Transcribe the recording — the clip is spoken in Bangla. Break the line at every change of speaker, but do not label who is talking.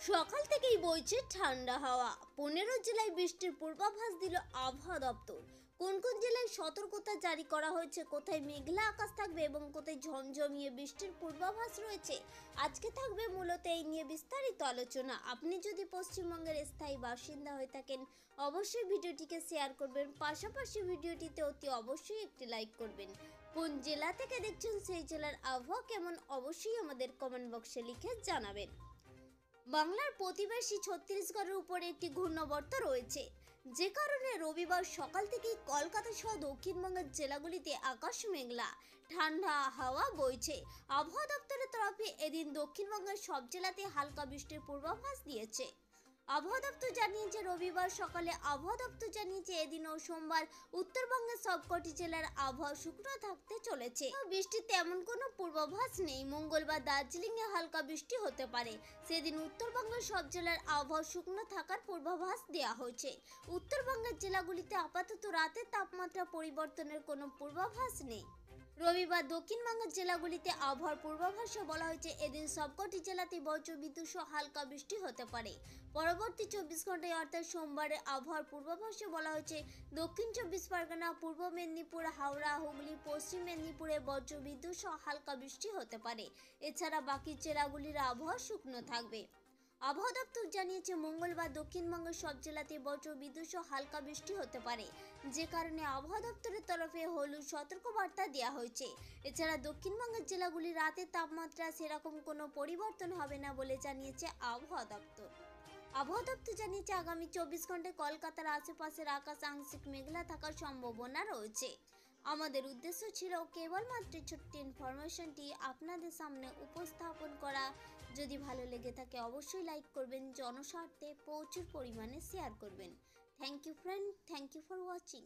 সকাল থেকেই বইছে ঠান্ডা হাওয়া। 15 জেলায় বৃষ্টির পূর্বাভাস দিল আবহাওয়া দপ্তর। কোন কোন জেলায় সতর্কতা জারি করা হয়েছে, কোথায় মেঘলা আকাশ থাকবে এবং কোথায় ঝমঝমিয়ে বৃষ্টির পূর্বাভাস রয়েছে, আজকে থাকবে মূলত এই নিয়ে বিস্তারিত আলোচনা। আপনি যদি পশ্চিমবঙ্গের স্থায়ী বাসিন্দা হয়ে থাকেন, অবশ্যই ভিডিওটিকে শেয়ার করবেন, পাশাপাশি ভিডিওটিতে অতি অবশ্যই একটি লাইক করবেন। কোন জেলা থেকে দেখছেন, সেই জেলার আবহাওয়া কেমন, অবশ্যই আমাদের কমেন্ট বক্সে লিখে জানাবেন। বাংলার প্রতিবেশী ছত্তিশগড়ের উপরে একটি ঘূর্ণাবর্ত রয়েছে, যে কারণে রবিবার সকাল থেকেই কলকাতা সহ দক্ষিণবঙ্গের জেলাগুলিতে আকাশ মেঘলা, ঠান্ডা হাওয়া বইছে। আবহাওয়া দপ্তরের তরফে এদিন দক্ষিণবঙ্গের সব জেলাতে হালকা বৃষ্টির পূর্বাভাস দিয়েছে। আবহাওয়া দপ্তর জানিয়েছে রবিবার সকালে এদিন ও সোমবার উত্তরবঙ্গের সবকটি জেলার আবহাওয়া শুকনো থাকতে চলেছে। বৃষ্টির তেমন কোনো পূর্বাভাস নেই। মঙ্গলবার দার্জিলিংয়ে হালকা বৃষ্টি হতে পারে। সেদিন উত্তরবঙ্গের সব জেলার আবহাওয়া শুকনো থাকার পূর্বাভাস দেওয়া হয়েছে। উত্তরবঙ্গের জেলাগুলিতে আপাতত রাতের তাপমাত্রা পরিবর্তনের কোনো পূর্বাভাস নেই। রবিবার দক্ষিণবঙ্গের জেলাগুলিতে আবহাওয়ার পূর্বাভাসে বলা হয়েছে এদিন সবকটি জেলাতে বজ্রবিদ্যুৎ সহ হালকা বৃষ্টি হতে পারে। পরবর্তী 24 ঘন্টায় অর্থাৎ সোমবারে আবহাওয়ার পূর্বাভাসে বলা হয়েছে দক্ষিণ 24 পরগনা, পূর্ব মেদিনীপুর, হাওড়া, হুগলি, পশ্চিম মেদিনীপুরে বজ্রবিদ্যুৎ সহ হালকা বৃষ্টি হতে পারে। এছাড়া বাকি জেলাগুলির আবহাওয়া শুকনো থাকবে। আবহাওয়া দপ্তর জানিয়েছে মঙ্গলবার দক্ষিণবঙ্গের সব জেলাতে বজ্রবিদ্যুৎ সহ হালকা বৃষ্টি হতে পারে, যে কারণে আবহাওয়া দপ্তরের তরফে হলুদ সতর্কবার্তা দেওয়া হয়েছে। এছাড়া দক্ষিণবঙ্গের জেলাগুলির রাতের তাপমাত্রা সেরকম কোনো পরিবর্তন হবে না বলে জানিয়েছে আবহাওয়া দপ্তর। আবহাওয়া দপ্তর জানিয়েছে আগামী 24 ঘন্টায় কলকাতার আশেপাশের আকাশ আংশিক মেঘলা থাকার সম্ভাবনা রয়েছে। আমাদের উদ্দেশ্য ছিল কেবলমাত্র ছোট্ট ইনফরমেশনটি আপনাদের সামনে উপস্থাপন করা। যদি ভালো লেগে থাকে অবশ্যই লাইক করবেন, জনস্বার্থে প্রচুর পরিমাণে শেয়ার করবেন। Thank you friend, thank you for watching.